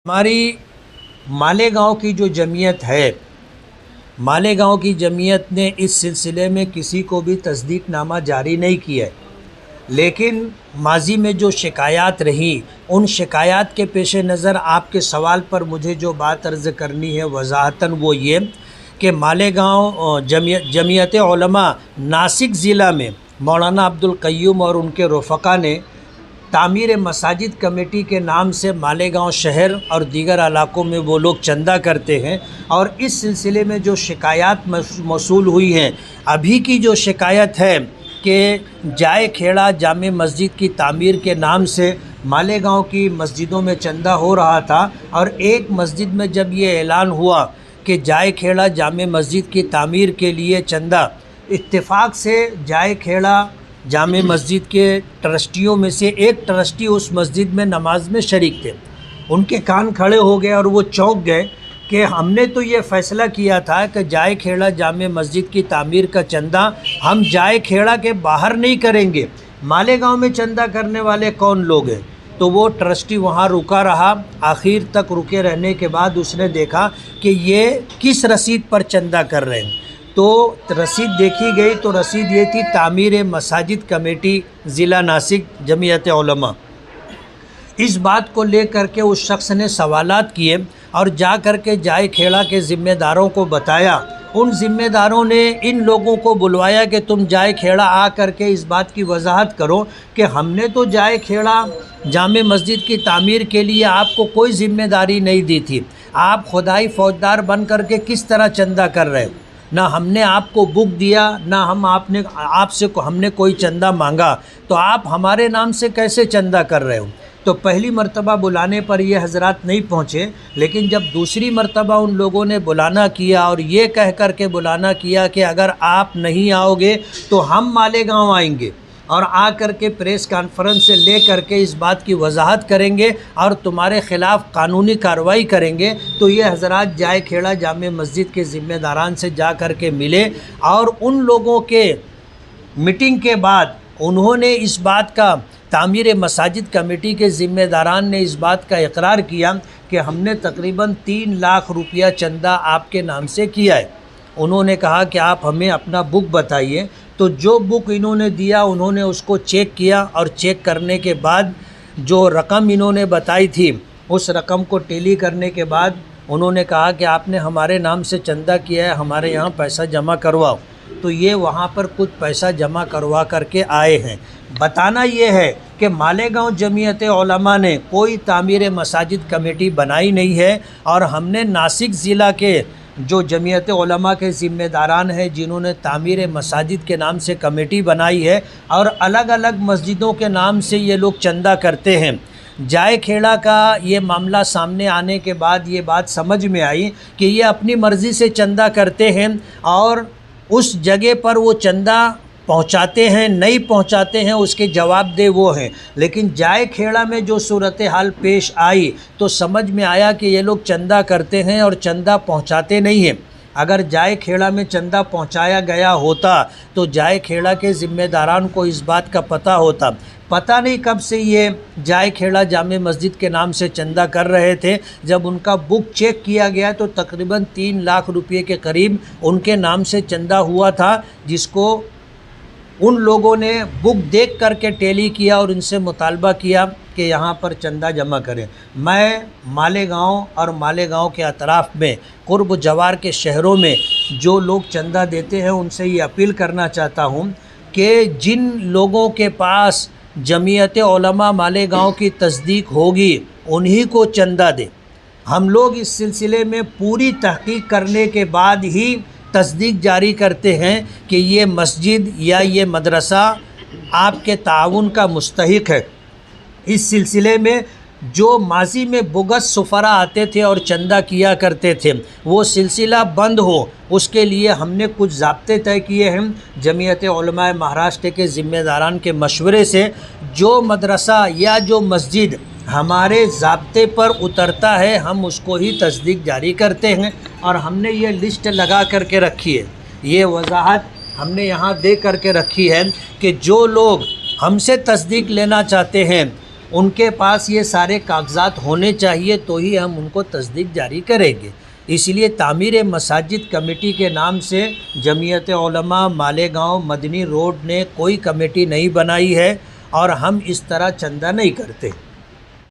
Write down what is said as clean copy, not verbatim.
ہماری مالیگاؤں کی جو جمعیت ہے، مالیگاؤں کی جمعیت نے اس سلسلے میں کسی کو بھی تصدیق نامہ جاری نہیں کیا ہے، لیکن ماضی میں جو شکایات رہیں ان شکایات کے پیش نظر آپ کے سوال پر مجھے جو بات عرض کرنی ہے وضاحتاً وہ یہ کہ مالیگاؤں جمعیت علماء ناسک ضلع میں مولانا عبدالقیوم اور ان کے رفقا نے تعمیر مساجد کمیٹی کے نام سے مالیگاؤں شہر اور دیگر علاقوں میں وہ لوگ چندہ کرتے ہیں، اور اس سلسلے میں جو شکایات موصول ہوئی ہیں، ابھی کی جو شکایت ہے کہ جائے کھیڑا جامع مسجد کی تعمیر کے نام سے مالیگاؤں کی مسجدوں میں چندہ ہو رہا تھا، اور ایک مسجد میں جب یہ اعلان ہوا کہ جائے کھیڑا جامع مسجد کی تعمیر کے لیے چندہ، اتفاق سے جائے کھیڑا جامع مسجد کے ٹرسٹیوں میں سے ایک ٹرسٹی اس مسجد میں نماز میں شریک تھے، ان کے کان کھڑے ہو گئے اور وہ چونک گئے کہ ہم نے تو یہ فیصلہ کیا تھا کہ جائے کھیڑا جامع مسجد کی تعمیر کا چندہ ہم جائے کھیڑا کے باہر نہیں کریں گے، مالیگاؤں میں چندہ کرنے والے کون لوگ ہیں؟ تو وہ ٹرسٹی وہاں رکا رہا، آخر تک رکے رہنے کے بعد اس نے دیکھا کہ یہ کس رسید پر چندہ کر رہے ہیں، تو رسید دیکھی گئی تو رسید یہ تھی تعمیر مساجد کمیٹی ضلع ناسک جمعیت علماء۔ اس بات کو لے کر کے اس شخص نے سوالات کیے اور جا کر کے جائے کھیڑا کے ذمہ داروں کو بتایا، ان ذمہ داروں نے ان لوگوں کو بلوایا کہ تم جائے کھیڑا آ کر کے اس بات کی وضاحت کرو کہ ہم نے تو جائے کھیڑا جامع مسجد کی تعمیر کے لیے آپ کو کوئی ذمہ داری نہیں دی تھی، آپ خدائی فوجدار بن کر کے کس طرح چندہ کر رہے ہو؟ نہ ہم نے آپ کو بک دیا، نہ ہم نے کوئی چندہ مانگا، تو آپ ہمارے نام سے کیسے چندہ کر رہے ہو؟ تو پہلی مرتبہ بلانے پر یہ حضرات نہیں پہنچے، لیکن جب دوسری مرتبہ ان لوگوں نے بلانا کیا اور یہ کہہ کر کے بلانا کیا کہ اگر آپ نہیں آؤ گے تو ہم مالیگاؤں آئیں گے اور آ کر کے پریس کانفرنس سے لے کر کے اس بات کی وضاحت کریں گے اور تمہارے خلاف قانونی کارروائی کریں گے، تو یہ حضرات جائے کھیڑا جامع مسجد کے ذمہ داران سے جا کر کے ملے، اور ان لوگوں کے میٹنگ کے بعد انہوں نے اس بات کا، تعمیر مساجد کمیٹی کے ذمہ داران نے اس بات کا اقرار کیا کہ ہم نے تقریباً 3 لاکھ روپیہ چندہ آپ کے نام سے کیا ہے۔ انہوں نے کہا کہ آپ ہمیں اپنا بک بتائیے، تو جو بک انہوں نے دیا انہوں نے اس کو چیک کیا، اور چیک کرنے کے بعد جو رقم انہوں نے بتائی تھی اس رقم کو ٹیلی کرنے کے بعد انہوں نے کہا کہ آپ نے ہمارے نام سے چندہ کیا ہے، ہمارے یہاں پیسہ جمع کرواؤ، تو یہ وہاں پر کچھ پیسہ جمع کروا کر کے آئے ہیں۔ بتانا یہ ہے کہ مالیگاؤں جمعیت علماء نے کوئی تعمیر مساجد کمیٹی بنائی نہیں ہے، اور ہم نے ناسک ضلع کے جو جمعیت علماء کے ذمہ داران ہیں جنہوں نے تعمیر مساجد کے نام سے کمیٹی بنائی ہے اور الگ الگ مسجدوں کے نام سے یہ لوگ چندہ کرتے ہیں، جائے کھیڑا کا یہ معاملہ سامنے آنے کے بعد یہ بات سمجھ میں آئی کہ یہ اپنی مرضی سے چندہ کرتے ہیں، اور اس جگہ پر وہ چندہ پہنچاتے ہیں نہیں پہنچاتے ہیں اس کے جواب دہ وہ ہیں، لیکن جائے کھیڑا میں جو صورتحال پیش آئی تو سمجھ میں آیا کہ یہ لوگ چندہ کرتے ہیں اور چندہ پہنچاتے نہیں ہیں۔ اگر جائے کھیڑا میں چندہ پہنچایا گیا ہوتا تو جائے کھیڑا کے ذمہ داران کو اس بات کا پتہ ہوتا، پتہ نہیں کب سے یہ جائے کھیڑا جامع مسجد کے نام سے چندہ کر رہے تھے۔ جب ان کا بک چیک کیا گیا تو تقریباً 3 لاکھ روپے کے قریب ان کے نام سے چندہ ہوا تھا، جس کو ان لوگوں نے بک دیکھ کر کے ٹیلی کیا اور ان سے مطالبہ کیا کہ یہاں پر چندہ جمع کریں۔ میں مالیگاؤں اور مالیگاؤں کے اطراف میں قرب و جوار کے شہروں میں جو لوگ چندہ دیتے ہیں ان سے یہ اپیل کرنا چاہتا ہوں کہ جن لوگوں کے پاس جمعیت علماء مالیگاؤں کی تصدیق ہوگی انہی کو چندہ دیں۔ ہم لوگ اس سلسلے میں پوری تحقیق کرنے کے بعد ہی تصدیق جاری کرتے ہیں کہ یہ مسجد یا یہ مدرسہ آپ کے تعاون کا مستحق ہے۔ اس سلسلے میں جو ماضی میں بوگس سفراء آتے تھے اور چندہ کیا کرتے تھے وہ سلسلہ بند ہو، اس کے لیے ہم نے کچھ ضابطے طے کیے ہیں۔ جمعیت علماء مہاراشٹر کے ذمہ داران کے مشورے سے جو مدرسہ یا جو مسجد ہمارے ضابطے پر اترتا ہے ہم اس کو ہی تصدیق جاری کرتے ہیں، اور ہم نے یہ لسٹ لگا کر کے رکھی ہے، یہ وضاحت ہم نے یہاں دے کر کے رکھی ہے کہ جو لوگ ہم سے تصدیق لینا چاہتے ہیں ان کے پاس یہ سارے کاغذات ہونے چاہیے تو ہی ہم ان کو تصدیق جاری کریں گے۔ اس لیے تعمیر مساجد کمیٹی کے نام سے جمعیت علماء مالیگاؤں مدنی روڈ نے کوئی کمیٹی نہیں بنائی ہے اور ہم اس طرح چندہ نہیں کرتے۔